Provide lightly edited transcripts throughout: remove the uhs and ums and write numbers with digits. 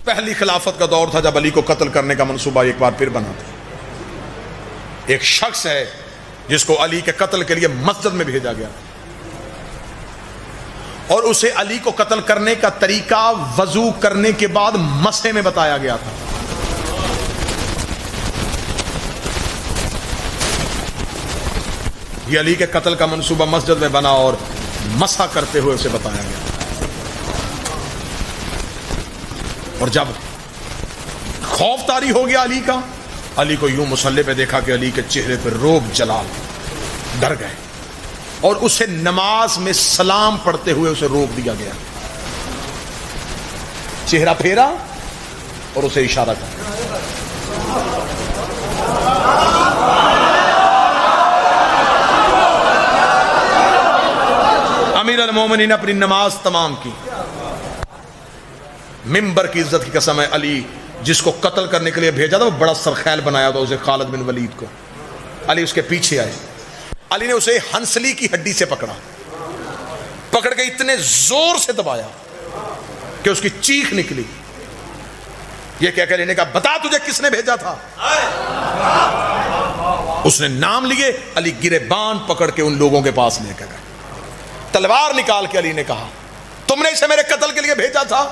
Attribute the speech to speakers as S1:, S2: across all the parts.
S1: پہلی خلافت کا دور تھا جب علی کو قتل کرنے کا منصوبہ ایک بار پھر بنا تھا. ایک شخص ہے جس کو علی کے قتل کے لیے مسجد میں بھیجا گیا اور اسے علی کو قتل کرنے کا طریقہ وضو کرنے کے بعد مسح میں بتایا گیا تھا. یہ علی کے قتل کا منصوبہ مسجد میں بنا اور مسح کرتے ہوئے اسے بتایا گیا. اور جب خوف طاری ہو گیا علی کا، علی کو یوں مصلی پہ دیکھا کہ علی کے چہرے پہ روب جلال، ڈر گئے اور اسے نماز میں سلام پڑھتے ہوئے اسے روک دیا گیا. چہرہ پھیرا اور اسے اشارہ کیا. امیر المومنین اپنی نماز تمام کی. ممبر کی عزت کی قسم ہے، علی جس کو قتل کرنے کے لیے بھیجا تھا وہ بڑا سرخیل بنایا تھا اسے، خالد بن ولید کو. علی اس کے پیچھے آئے، علی نے اسے ہنسلی کی ہڈی سے پکڑ کے اتنے زور سے دبایا کہ اس کی چیخ نکلی. یہ کہہ کر انہیں کہا بتا تجھے کس نے بھیجا تھا. اس نے نام لیے. علی گریبان پکڑ کے ان لوگوں کے پاس لے کر گئے. تلوار نکال کے علی نے کہا تم نے اسے میرے قتل کے لیے بھیجا تھا.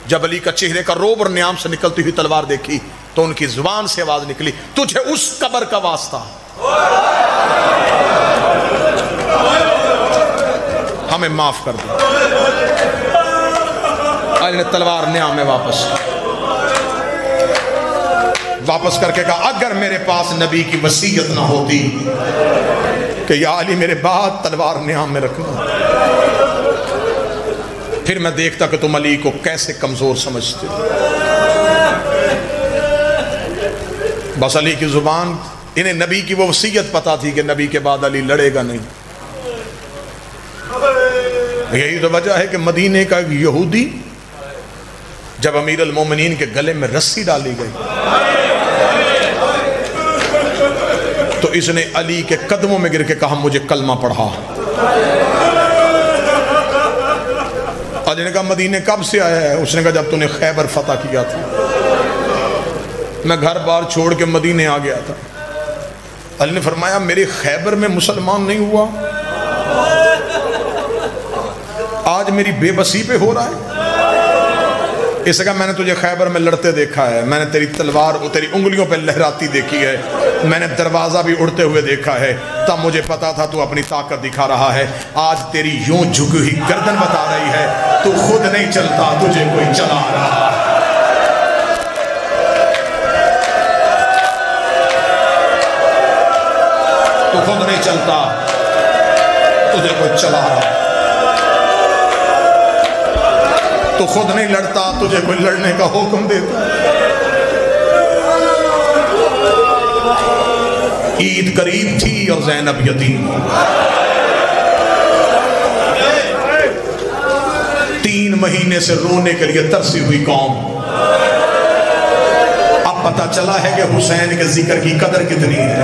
S1: جب علی کا چہرے کا روب اور نیام سے نکلتی ہوئی تلوار دیکھی تو ان کی زبان سے آواز نکلی تجھے اس قبر کا واسطہ، ہمیں معاف کر دو. علی نے تلوار نیام میں واپس کر کے کہا اگر میرے پاس نبی کی وصیت نہ ہوتی کہ یا علی میرے بعد تلوار نیام میں رکھنا، پھر میں دیکھتا کہ تم علی کو کیسے کمزور سمجھتے. بس علی کی زبان، انہیں نبی کی وہ وصیت پتا تھی کہ نبی کے بعد علی لڑے گا نہیں. یہی تو وجہ ہے کہ مدینے کا ایک یہودی جب امیر المومنین کے گلے میں رسی ڈالی گئی تو اس نے علی کے قدموں میں گر کے کہا مجھے کلمہ پڑھا. علی نے کہا مدینے کب سے آیا ہے؟ اس نے کہا جب تو نے خیبر فتح کیا تھا، میں گھر بار چھوڑ کے مدینے آ گیا تھا. علی نے فرمایا میرے خیبر میں مسلمان نہیں ہوا، آج میری بے بسی پہ ہو رہا ہے. اس نے کہا میں نے تجھے خیبر میں لڑتے دیکھا ہے، میں نے تیری تلوار تیری انگلیوں پہ لہراتی دیکھی ہے، میں نے دروازہ بھی اڑتے ہوئے دیکھا ہے، تب مجھے پتا تھا تو اپنی طاقت دکھا رہا ہے. آج تیری یوں جھکی ہوئی گردن بتا رہی ہے تو خود نہیں چلتا، تجھے کوئی چلا رہا ہے. تو خود نہیں چلتا، تجھے کوئی چلا رہا ہے. تو خود نہیں لڑتا، تجھے کوئی لڑنے کا حکم دیتا. عید قریب تھی اور زینب یتیم. 3 مہینے سے رونے کے لیے ترسی ہوئی قوم. اب پتہ چلا ہے کہ حسین کے ذکر کی قدر کتنی ہے.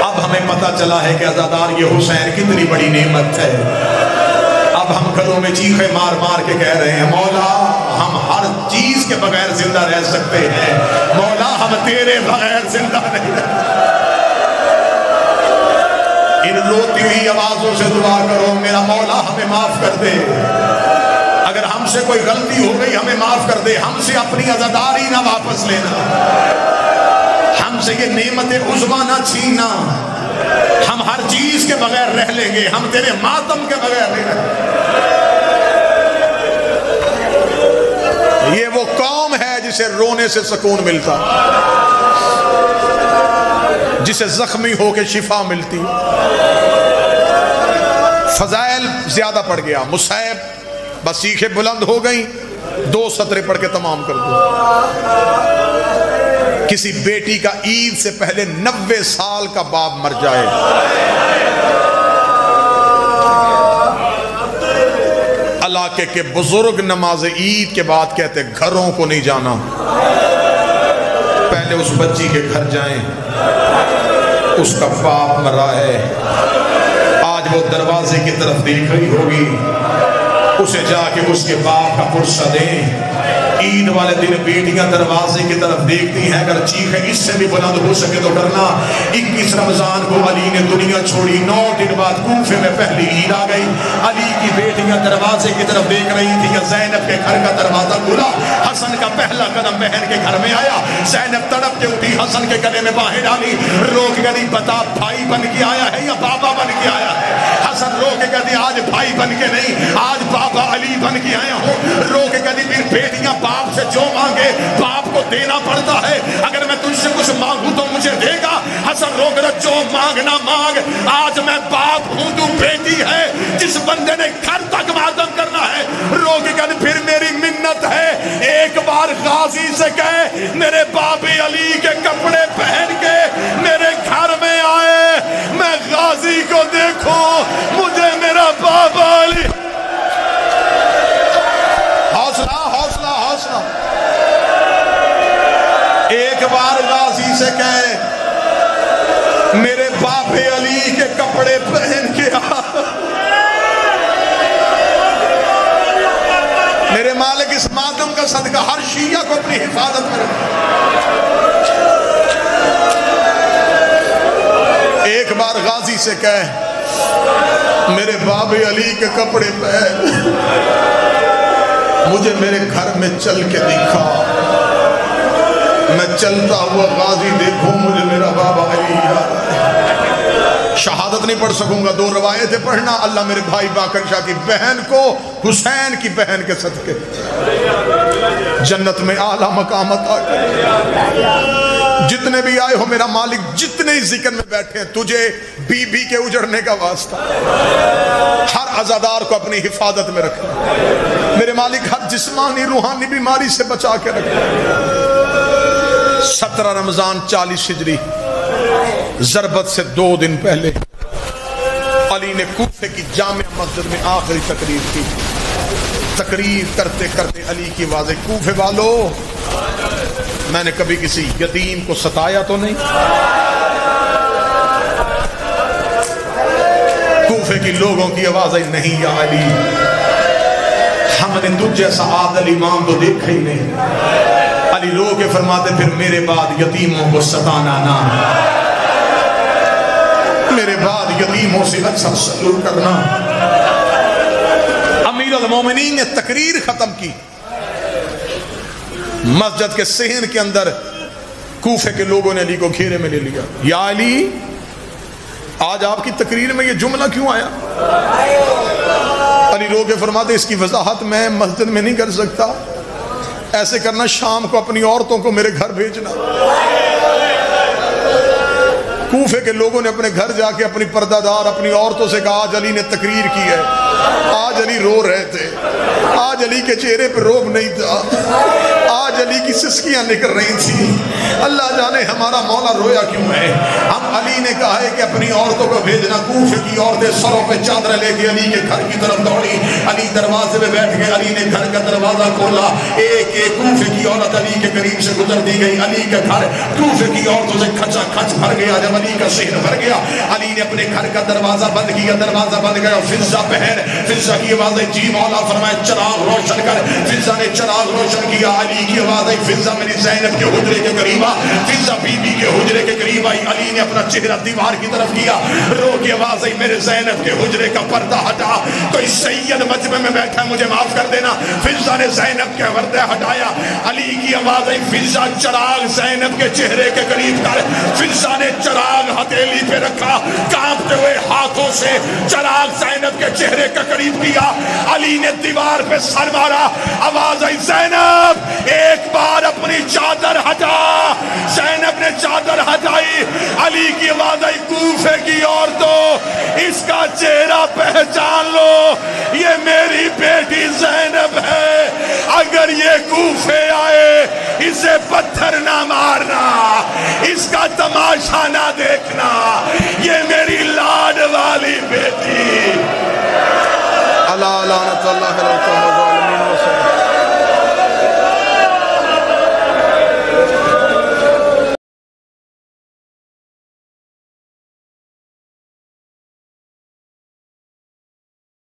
S1: اب ہمیں پتہ چلا ہے کہ عزادار یہ حسین کتنی بڑی نعمت ہے. اب ہم گھروں میں چیخے مار مار کے کہہ رہے ہیں مولا ہم ہر چیز کے بغیر زندہ رہ سکتے ہیں، مولا ہم تیرے بغیر زندہ نہیں رہ سکتے. ان روتی ہوئی آوازوں سے دعا کرو میرا مولا ہمیں معاف کر دے. اگر ہم سے کوئی غلطی ہو گئی ہمیں معاف کر دے. ہم سے اپنی عزاداری نہ واپس لینا، ہم سے یہ نعمت عظمیٰ نہ چھیننا. ہم ہر چیز کے بغیر رہ لیں گے، ہم تیرے ماتم کے بغیر نہیں رہیں گے. یہ وہ قوم ہے جسے رونے سے سکون ملتا، جسے زخمی ہو کے شفا ملتی. فضائل زیادہ پڑ گیا. مصعب بس سیخیں بلند ہو گئیں، 2 سطریں پڑھ کے تمام کر دو. کسی بیٹی کا عید سے پہلے 90 سال کا باپ مر جائے، علاقے کے بزرگ نماز عید کے بعد کہتے گھروں کو نہیں جانا، پہلے اس بچی کے گھر جائیں، اس کا باپ مرا ہے. آج وہ دروازے کی طرف دیکھ رہی ہوگی، اسے جا کے اس کے باپ کا پرسہ دیں۔ عید والے دن بیٹیاں دروازے کی طرف دیکھتی ہیں، اگر چیخیں اس سے بھی بلند ہو سکے تو ڈرنا۔ 21 رمضان کو علی نے دنیا چھوڑی، 9 دن بعد کوفے میں پہلی عید آ گئی۔ علی کی بیٹیاں دروازے کی طرف دیکھ رہی تھیں، زینب کے گھر کا دروازہ کھلا، حسن کا پہلا قدم بہن کے گھر میں آیا۔ زینب تڑپ کے اٹھی، حسن کے گلے میں باہیں ڈالی، رو کے کہتی بتا بھائی بن کے آیا ہے یا بابا بن کے آیا ہے؟ حسن رو کے کہتی آج بھائی بن کے نہیں، آج بابا علی بن کے آیا ہوں۔ رو کے کہتی پھر بیٹیاں باپ سے جو مانگے باپ کو دینا پڑتا ہے، اگر میں تجھ سے کچھ مانگوں تو مجھے دے گا؟ حسن رو کے جو مانگنا مانگ، آج میں باپ ہوں تو بیٹی ہے، جس بندے نے گھر تک ماتم کرنا ہے۔ رو کے کہتی پھر میری منت ہے، ایک بار غازی سے کہے میرے باب علی کے کپڑے پہن کے میرے گھر میں آئے، میں غازی کو دیکھوں، مجھے میرا بابا علی۔ حوصلہ حوصلہ حوصلہ۔ ایک بار غازی سے کہے میرے باپ علی کے کپڑے پہن کے آ، میرے مالک اس ماتم کا صدقہ ہر شیعہ کو اپنی حفاظت میں رکھے۔ ایک بار غازی سے کہے میرے باپ علی کے کپڑے پہن، مجھے میرے گھر میں چل کے دکھا، میں چلتا ہوا غازی دیکھوں، مجھے میرا بابا علی یاد ہے۔ شہادت نہیں پڑھ سکوں گا، 2 روایتیں پڑھنا، اللہ میرے بھائی باقر شاہ کی بہن کو حسین کی بہن کے صدقے جنت میں اعلیٰ مقام عطا کرے۔ جتنے بھی آئے ہو میرا مالک، جتنے ہی ذکر میں بیٹھے ہیں، تجھے بی بی کے اجڑنے کا واسطہ، ہر عزادار کو اپنی حفاظت میں رکھنا میرے مالک، ہر جسمانی روحانی بیماری سے بچا کے رکھنا۔ 17 رمضان 40 ہجری، ضربت سے 2 دن پہلے علی نے کوفے کی جامع مسجد میں آخری تقریر کی۔ تقریر کرتے کرتے علی کی آواز، کوفے والو، میں نے کبھی کسی یتیم کو ستایا تو نہیں؟ کوفے کی لوگوں کی آواز نہیں، یا علی ہم نے تجھ جیسا عادل امام تو دیکھا ہی نہیں۔ علی رو کے فرماتے پھر میرے بعد یتیموں کو ستانا نہ، میرے بعد یتیموں سے اچھا سلوک کرنا۔ امیر المومنین نے تقریر ختم کی، مسجد کے صحن کے اندر کوفے کے لوگوں نے علی کو گھیرے میں لے لیا۔ یا علی، آج آپ کی تقریر میں یہ جملہ کیوں آیا؟ علی رو کے فرماتے اس کی وضاحت میں مسجد میں نہیں کر سکتا، ایسے کرنا شام کو اپنی عورتوں کو میرے گھر بھیجنا۔ کوفے کے لوگوں نے اپنے گھر جا کے اپنی پردہ دار اپنی عورتوں سے کہا آج علی نے تقریر کی ہے۔ آج علی رو رہے تھے، آج علی کے چہرے پہ روب نہیں تھا، آج علی کی سسکیاں نکل رہی تھی۔ اللہ جانے ہمارا مولا رویا کیوں ہے۔ ہم علی نے کہا ہے کہ اپنی عورتوں کو بھیجنا۔ کوفے کی عورتیں سروں پہ چادریں لے کے علی کے گھر کی طرف دوڑی۔ علی دروازے پہ بیٹھ گئے، علی نے گھر کا دروازہ کھولا، ایک ایک کوفے کی عورت علی کے قریب سے گزر دی گئی۔ علی کا گھر کوفے کی عورتوں سے کھچا کھچ بھر گیا۔ جب علی کا صحن بھر گیا، علی نے اپنے گھر کا دروازہ بند کیا، دروازہ بند گیا۔ فضہ بہن، فضہ کی آواز ہے جی مولا، فرمائے چراغ روشن کر۔ فضہ نے چراغ روشن کیا۔ علی کی آواز ہے فضہ میری زینب کے حجرے کے قریب آ۔ فضہ بی بی کے حجرے کے قریب آئی۔ علی نے اپنا چہرہ دیوار کی طرف کیا، رو کی آواز ہے میرے زینب کے حجرے کا پردہ ہٹا، کوئی سید مجمع میں بیٹھا ہے مجھے معاف کر دینا۔ فضہ نے زینب کے پردہ ہٹایا۔ علی کی آواز ہے فضہ چراغ زینب کے چہرے کے قریب کر۔ فضہ نے چراغ ہتھیلی پہ رکھا، کانپتے ہوئے ہاتھوں سے چراغ زینب کے چہرے کے قریب کیا۔ علی نے دیوار پہ سر مارا، آواز آئی زینب ایک بار اپنی چادر ہٹا۔ زینب نے چادر ہٹائی۔ علی کی آواز آئی کوفے کی عورتوں، اس کا چہرہ پہچان لو، یہ میری بیٹی زینب ہے، اگر یہ کوفے آئے اسے پتھر نہ مارنا، اس کا تماشا نہ دیکھنا، یہ میری لاڈ والی بیٹی۔ اللہ لعنت اللہ علیہ